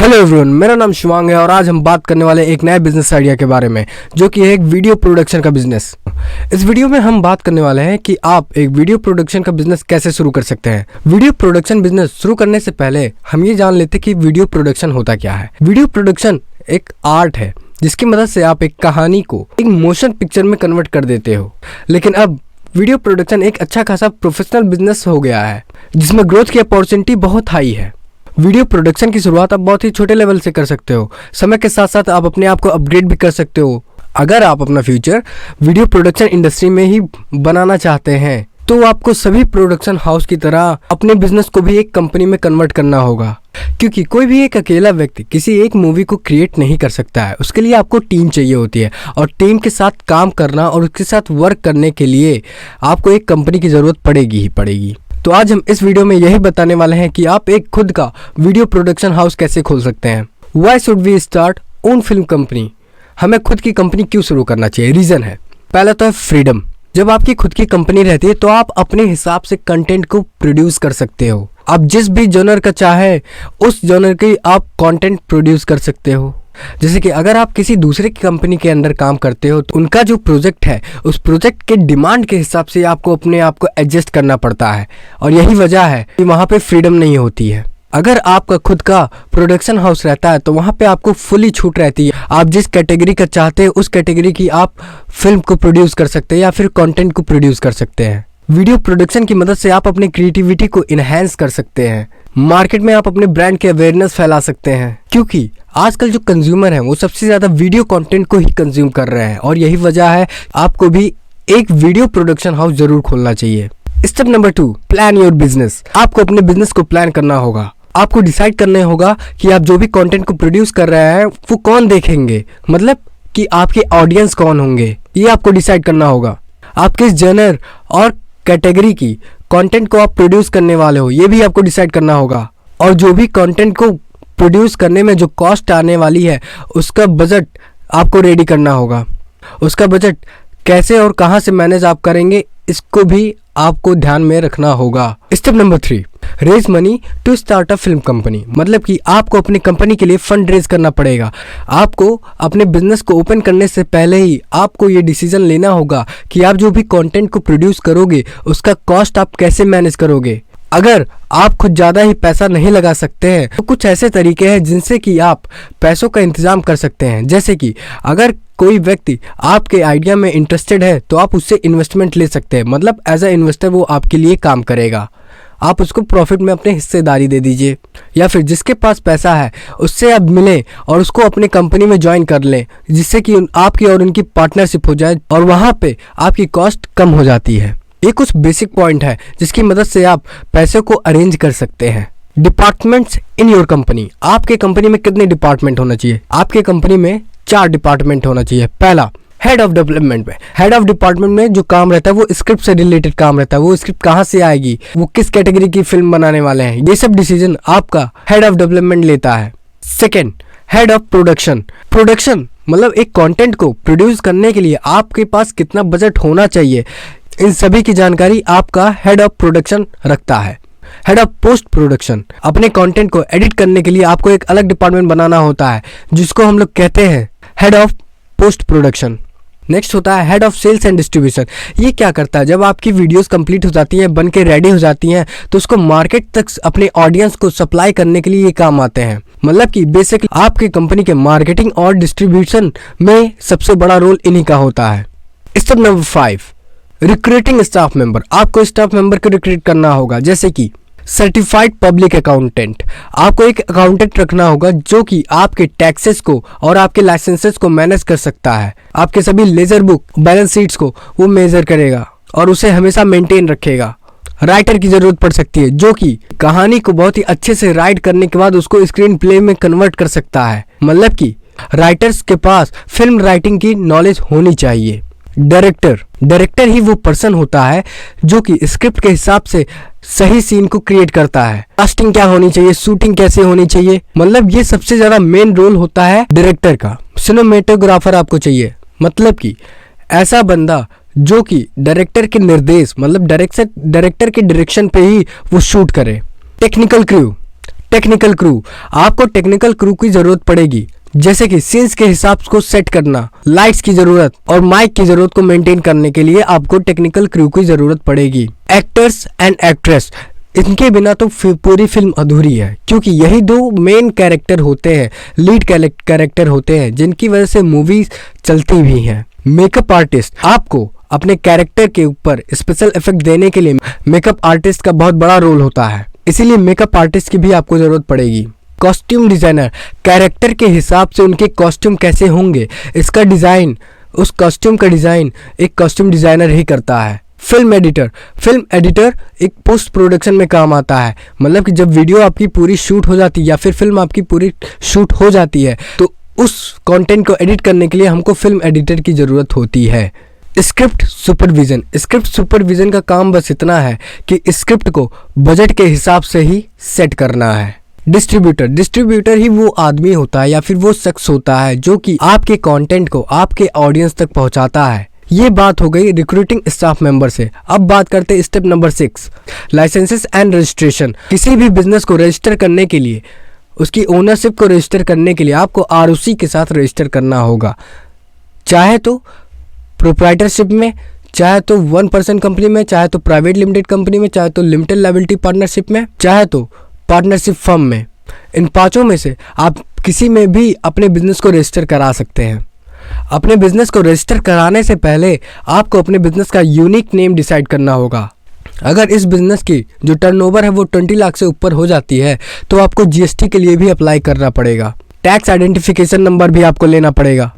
Hello everyone, मेरा नाम शिवांग है और आज हम बात करने वाले एक नए बिजनेस आइडिया के बारे में जो कि है एक वीडियो प्रोडक्शन का बिजनेस। इस वीडियो में हम बात करने वाले हैं कि आप एक वीडियो प्रोडक्शन का बिजनेस कैसे शुरू कर सकते हैं। वीडियो प्रोडक्शन बिजनेस शुरू करने से पहले हम ये जान लेते हैं कि वीडियो प्रोडक्शन होता क्या है। वीडियो प्रोडक्शन एक आर्ट है जिसकी मदद से आप एक कहानी को एक मोशन पिक्चर में कन्वर्ट कर देते हो। लेकिन अब वीडियो प्रोडक्शन एक अच्छा खासा प्रोफेशनल बिजनेस हो गया है जिसमें ग्रोथ की अपॉर्चुनिटी बहुत हाई है। वीडियो प्रोडक्शन की शुरुआत आप बहुत ही छोटे लेवल से कर सकते हो। समय के साथ साथ आप अपने आप को अपग्रेड भी कर सकते हो। अगर आप अपना फ्यूचर वीडियो प्रोडक्शन इंडस्ट्री में ही बनाना चाहते हैं तो आपको सभी प्रोडक्शन हाउस की तरह अपने बिजनेस को भी एक कंपनी में कन्वर्ट करना होगा, क्योंकि कोई भी एक अकेला व्यक्ति किसी एक मूवी को क्रिएट नहीं कर सकता है। उसके लिए आपको टीम चाहिए होती है और टीम के साथ काम करना और उसके साथ वर्क करने के लिए आपको एक कंपनी की ज़रूरत पड़ेगी ही पड़ेगी। तो आज हम इस वीडियो में यही बताने वाले हैं कि आप एक खुद का वीडियो प्रोडक्शन हाउस कैसे खोल सकते हैं। Why should we start own film company? हमें खुद की कंपनी क्यों शुरू करना चाहिए? रीज़न है, पहला तो है फ्रीडम। जब आपकी खुद की कंपनी रहती है तो आप अपने हिसाब से कंटेंट को प्रोड्यूस कर सकते हो। आप जिस भी जॉनर का चाहे उस जॉनर की आप कंटेंट प्रोड्यूस कर सकते हो। जैसे कि अगर आप किसी दूसरे की कंपनी के अंदर काम करते हो तो उनका जो प्रोजेक्ट है उस प्रोजेक्ट के डिमांड के हिसाब से आपको अपने आप को एडजस्ट करना पड़ता है और यही वजह है कि वहाँ पे फ्रीडम नहीं होती है। अगर आपका खुद का प्रोडक्शन हाउस रहता है तो वहाँ पे आपको फुली छूट रहती है। आप जिस कैटेगरी का चाहते हैं उस कैटेगरी की आप फिल्म को प्रोड्यूस कर सकते हैं या फिर कंटेंट को प्रोड्यूस कर सकते हैं। वीडियो प्रोडक्शन की मदद से आप अपनी क्रिएटिविटी को इनहेंस कर सकते हैं। मार्केट में आप अपने ब्रांड के अवेयरनेस फैला सकते हैं, क्योंकि आजकल जो कंज्यूमर हैं वो सबसे ज़्यादा वीडियो कंटेंट को ही कंज्यूम कर रहे हैं और यही वजह है आपको भी एक वीडियो प्रोडक्शन हाउस जरूर खोलना चाहिए। Step number 2, plan your business. आपको अपने बिजनेस को प्लान करना होगा। आपको डिसाइड करना होगा कि आप जो भी कंटेंट को प्रोड्यूस कर रहे हैं वो कौन देखेंगे, मतलब कि आपके ऑडियंस कौन होंगे, ये आपको डिसाइड करना होगा। आप किस जनर और कैटेगरी की कंटेंट को आप प्रोड्यूस करने वाले हो ये भी आपको डिसाइड करना होगा। और जो भी कंटेंट को प्रोड्यूस करने में जो कॉस्ट आने वाली है उसका बजट आपको रेडी करना होगा। उसका बजट कैसे और कहां से मैनेज आप करेंगे इसको भी आपको ध्यान में रखना होगा। Step number 3, raise money to start a film company. मतलब कि आपको अपनी कंपनी के लिए फंड रेज करना पड़ेगा। आपको अपने बिजनेस को ओपन करने से पहले ही आपको ये डिसीजन लेना होगा कि आप जो भी कंटेंट को प्रोड्यूस करोगे उसका कॉस्ट आप कैसे मैनेज करोगे। अगर आप खुद ज़्यादा ही पैसा नहीं लगा सकते हैं तो कुछ ऐसे तरीके हैं जिनसे कि आप पैसों का इंतजाम कर सकते हैं। जैसे कि अगर कोई व्यक्ति आपके आइडिया में इंटरेस्टेड है तो आप उससे इन्वेस्टमेंट ले सकते हैं, मतलब एज अ इन्वेस्टर वो आपके लिए काम करेगा। आप उसको प्रॉफिट में अपने हिस्सेदारी दे दीजिए, या फिर जिसके पास पैसा है उससे आप मिलें और उसको अपने कंपनी में ज्वाइन कर लें, जिससे कि आपकी और उनकी पार्टनरशिप हो जाए और वहाँ पे आपकी कॉस्ट कम हो जाती है। ये कुछ बेसिक पॉइंट है जिसकी मदद से आप पैसे को अरेंज कर सकते हैं। Departments in your company. आपके कंपनी में कितने डिपार्टमेंट होना चाहिए? आपके कंपनी में 4 डिपार्टमेंट होना चाहिए। पहला, हेड ऑफ डेवलपमेंट में। हेड ऑफ डिपार्टमेंट में जो काम रहता है वो स्क्रिप्ट से रिलेटेड काम रहता है। वो स्क्रिप्ट कहाँ से आएगी, वो किस कैटेगरी की फिल्म बनाने वाले हैं, ये सब डिसीजन आपका हेड ऑफ डेवलपमेंट लेता है। Second, head of production. Production मतलब एक कंटेंट को प्रोड्यूस करने के लिए आपके पास कितना बजट होना चाहिए, इन सभी की जानकारी आपका हेड ऑफ प्रोडक्शन रखता है। Head of post production. अपने कंटेंट को एडिट करने के लिए आपको एक अलग डिपार्टमेंट बनाना होता है जिसको हम लोग कहते हैं head of post production. Next होता है head of sales and distribution. ये क्या करता है, जब आपकी वीडियोस कंप्लीट हो जाती हैं, बन के रेडी हो जाती हैं, तो उसको मार्केट तक अपने ऑडियंस को सप्लाई करने के लिए ये काम आते हैं। मतलब कि बेसिकली आपकी कंपनी के मार्केटिंग और डिस्ट्रीब्यूशन में सबसे बड़ा रोल इन्हीं का होता है। Step number 5, recruiting staff member. आपको स्टाफ मेंबर को रिक्रूट करना होगा, जैसे कि सर्टिफाइड पब्लिक अकाउंटेंट। आपको एक अकाउंटेंट रखना होगा जो कि आपके टैक्सेस को और आपके लाइसेंसेस को मैनेज कर सकता है। आपके सभी लेजर बुक, बैलेंस शीट्स को वो मेजर करेगा और उसे हमेशा मेंटेन रखेगा। राइटर की जरूरत पड़ सकती है जो कि कहानी को बहुत ही अच्छे से राइट करने के बाद उसको स्क्रीन प्ले में कन्वर्ट कर सकता है। मतलब कि राइटर्स के पास फिल्म राइटिंग की नॉलेज होनी चाहिए। डायरेक्टर ही वो पर्सन होता है जो कि स्क्रिप्ट के हिसाब से सही सीन को क्रिएट करता है। कास्टिंग क्या होनी चाहिए, शूटिंग कैसे होनी चाहिए, मतलब ये सबसे ज्यादा मेन रोल होता है डायरेक्टर का। सिनेमेटोग्राफर आपको चाहिए, मतलब कि ऐसा बंदा जो कि डायरेक्टर के निर्देश, मतलब डायरेक्टर के डायरेक्शन पे ही वो शूट करे। Technical crew. टेक्निकल क्रू, आपको टेक्निकल क्रू की जरूरत पड़ेगी, जैसे कि सीन्स के हिसाब को सेट करना, लाइट्स की जरूरत और माइक की जरूरत को मेंटेन करने के लिए आपको टेक्निकल क्रू की जरूरत पड़ेगी। एक्टर्स एंड एक्ट्रेस, इनके बिना तो पूरी फिल्म अधूरी है, क्योंकि यही दो मेन कैरेक्टर होते हैं, लीड कैरेक्टर होते हैं, जिनकी वजह से मूवी चलती भी हैं। मेकअप आर्टिस्ट, आपको अपने कैरेक्टर के ऊपर स्पेशल इफेक्ट देने के लिए मेकअप आर्टिस्ट का बहुत बड़ा रोल होता है, इसीलिए मेकअप आर्टिस्ट की भी आपको जरूरत पड़ेगी। कॉस्ट्यूम डिजाइनर, कैरेक्टर के हिसाब से उनके कॉस्ट्यूम कैसे होंगे, इसका डिजाइन, उस कॉस्ट्यूम का डिजाइन एक कॉस्ट्यूम डिजाइनर ही करता है। फिल्म एडिटर एक पोस्ट प्रोडक्शन में काम आता है, मतलब कि जब वीडियो आपकी पूरी शूट हो जाती है या फिर फिल्म आपकी पूरी शूट हो जाती है तो उस कंटेंट को एडिट करने के लिए हमको फिल्म एडिटर की जरूरत होती है। स्क्रिप्ट सुपरविजन का काम बस इतना है कि स्क्रिप्ट को बजट के हिसाब से ही सेट करना है। डिस्ट्रीब्यूटर ही वो आदमी होता है या फिर वो शख्स होता है जो कि आपके कंटेंट को आपके ऑडियंस तक पहुंचाता है। ये बात हो गई रिक्रूटिंग स्टाफ मेंबर से। अब बात करते हैं step number 6, licenses and registration. किसी भी बिजनेस को रजिस्टर करने के लिए, उसकी ओनरशिप को रजिस्टर करने के लिए आपको ROC के साथ रजिस्टर करना होगा, चाहे तो प्रोप्राइटरशिप में, चाहे तो 1% कंपनी में, चाहे तो प्राइवेट लिमिटेड कंपनी में, चाहे तो लिमिटेड लायबिलिटी पार्टनरशिप में, चाहे तो पार्टनरशिप फर्म में। इन पांचों में से आप किसी में भी अपने बिजनेस को रजिस्टर करा सकते हैं। अपने बिजनेस को रजिस्टर कराने से पहले आपको अपने बिजनेस का यूनिक नेम डिसाइड करना होगा। अगर इस बिजनेस की जो टर्नओवर है वो 20 लाख से ऊपर हो जाती है तो आपको GST के लिए भी अप्लाई करना पड़ेगा। टैक्स आइडेंटिफिकेशन नंबर भी आपको लेना पड़ेगा।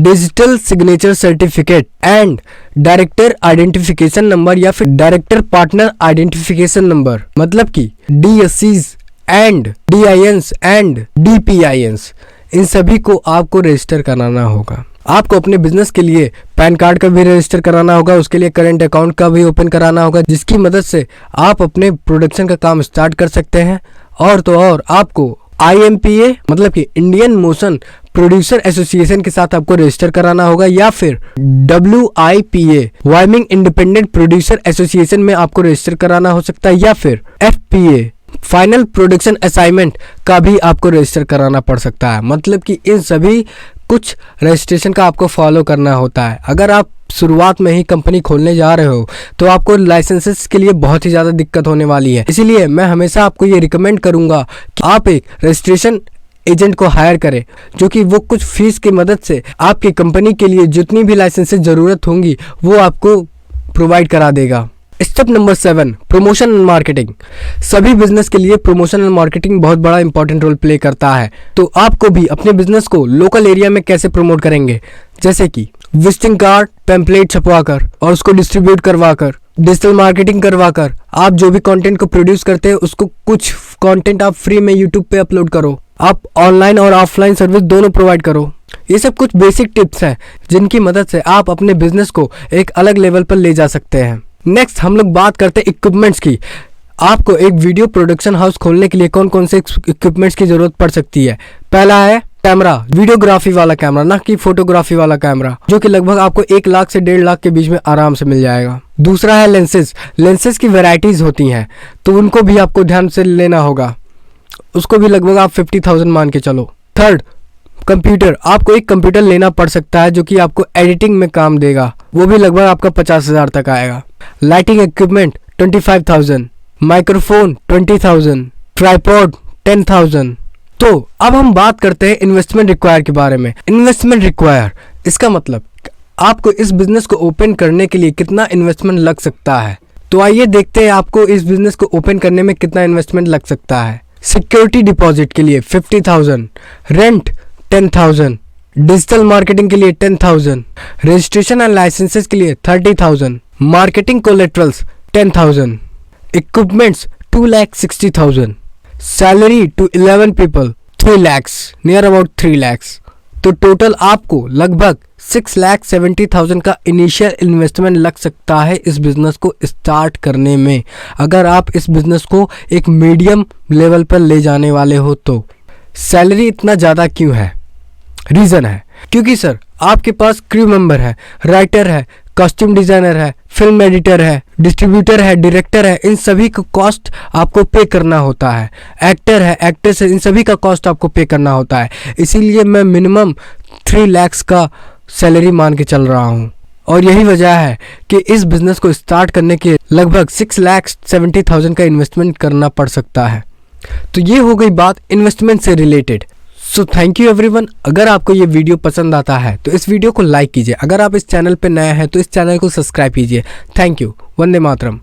Digital signature certificate and director identification number या फिर डायरेक्टर पार्टनर आइडेंटिफिकेशन नंबर, मतलब कि DSCs and DINs and DPINs, इन सभी को आपको रजिस्टर कराना होगा। आपको अपने बिजनेस के लिए पैन कार्ड का भी रजिस्टर कराना होगा, उसके लिए करंट अकाउंट का भी ओपन कराना होगा, जिसकी मदद से आप अपने प्रोडक्शन का काम स्टार्ट कर सकते हैं। और तो और आपको IMPA मतलब कि इंडियन मोशन प्रोड्यूसर एसोसिएशन के साथ आपको रजिस्टर कराना होगा, या फिर WIPA वाइमिंग इंडिपेंडेंट प्रोड्यूसर एसोसिएशन में आपको रजिस्टर कराना हो सकता है, या फिर FPA फाइनल प्रोडक्शन असाइनमेंट का भी आपको रजिस्टर कराना पड़ सकता है। मतलब कि इन सभी कुछ रजिस्ट्रेशन का आपको फॉलो करना होता है। अगर आप शुरुआत में ही कंपनी खोलने जा रहे हो तो आपको लाइसेंसेस के लिए बहुत ही ज़्यादा दिक्कत होने वाली है, इसीलिए मैं हमेशा आपको ये रिकमेंड करूंगा कि आप एक रजिस्ट्रेशन एजेंट को हायर करें, जो कि वो कुछ फीस की मदद से आपकी कंपनी के लिए जितनी भी लाइसेंसेस ज़रूरत होंगी वो आपको प्रोवाइड करा देगा। Step number 7, promotion and marketing. सभी बिजनेस के लिए प्रमोशन एंड मार्केटिंग बहुत बड़ा इंपॉर्टेंट रोल प्ले करता है। तो आपको भी अपने बिजनेस को लोकल एरिया में कैसे प्रमोट करेंगे, जैसे कि विजिटिंग कार्ड पैम्पलेट छपवाकर और उसको डिस्ट्रीब्यूट करवाकर, डिजिटल मार्केटिंग करवाकर, आप जो भी कंटेंट को प्रोड्यूस करते हैं उसको कुछ कंटेंट आप फ्री में यूट्यूब पे अपलोड करो, आप ऑनलाइन और ऑफलाइन सर्विस दोनों प्रोवाइड करो। ये सब कुछ बेसिक टिप्स हैं जिनकी मदद से आप अपने बिजनेस को एक अलग लेवल पर ले जा सकते हैं। नेक्स्ट हम लोग बात करते हैं इक्विपमेंट्स की। आपको एक वीडियो प्रोडक्शन हाउस खोलने के लिए कौन कौन से इक्विपमेंट्स की जरूरत पड़ सकती है। पहला है कैमरा, वीडियोग्राफी वाला कैमरा, ना कि फोटोग्राफी वाला कैमरा, जो कि लगभग आपको 1 लाख से 1.5 लाख के बीच में आराम से मिल जाएगा। दूसरा है लेंसेज की वेराइटीज होती हैं तो उनको भी आपको ध्यान से लेना होगा, उसको भी लगभग आप 50,000 मान के चलो। थर्ड, कंप्यूटर, आपको एक कंप्यूटर लेना पड़ सकता है जो कि आपको एडिटिंग में काम देगा, वो भी लगभग आपका 50,000 तक आएगा। Lighting equipment 25,000, microphone 20,000, tripod 10,000। तो अब हम बात करते हैं इन्वेस्टमेंट रिक्वायर के बारे में। इन्वेस्टमेंट रिक्वायर, इसका मतलब आपको इस बिजनेस को ओपन करने के लिए कितना इन्वेस्टमेंट लग सकता है। तो आइए देखते हैं आपको इस बिजनेस को ओपन करने में कितना इन्वेस्टमेंट लग सकता है। सिक्योरिटी डिपॉजिट के लिए 50,000, रेंट 10,000, डिजिटल मार्केटिंग के लिए 10,000, रजिस्ट्रेशन एंड लाइसेंसेस के लिए 30,000, marketing collaterals 10,000, equipments 2,60,000, salary to 11 people 3 lakhs, near about 3 lakhs। तो टोटल आपको लगभग 6,70,000 का इनिशियल इन्वेस्टमेंट लग सकता है इस बिजनेस को स्टार्ट करने में, अगर आप इस बिजनेस को एक मीडियम लेवल पर ले जाने वाले हो तो। सैलरी इतना ज़्यादा क्यों है? रीज़न है क्योंकि सर आपके पास क्रू मेंबर है, राइटर है, कॉस्ट्यूम डिज़ाइनर है, फिल्म एडिटर है, डिस्ट्रीब्यूटर है, डायरेक्टर है, इन सभी का कॉस्ट आपको पे करना होता है। एक्टर है, एक्ट्रेस है, इन सभी का कॉस्ट आपको पे करना होता है। इसीलिए मैं मिनिमम 3 लाख का सैलरी मान के चल रहा हूँ। और यही वजह है कि इस बिज़नेस को स्टार्ट करने के लगभग 6,70,000 का इन्वेस्टमेंट करना पड़ सकता है। तो ये हो गई बात इन्वेस्टमेंट से related. So thank you everyone. अगर आपको ये वीडियो पसंद आता है तो इस वीडियो को लाइक कीजिए। अगर आप इस चैनल पर नए हैं तो इस चैनल को सब्सक्राइब कीजिए। Thank you. वंदे मातरम।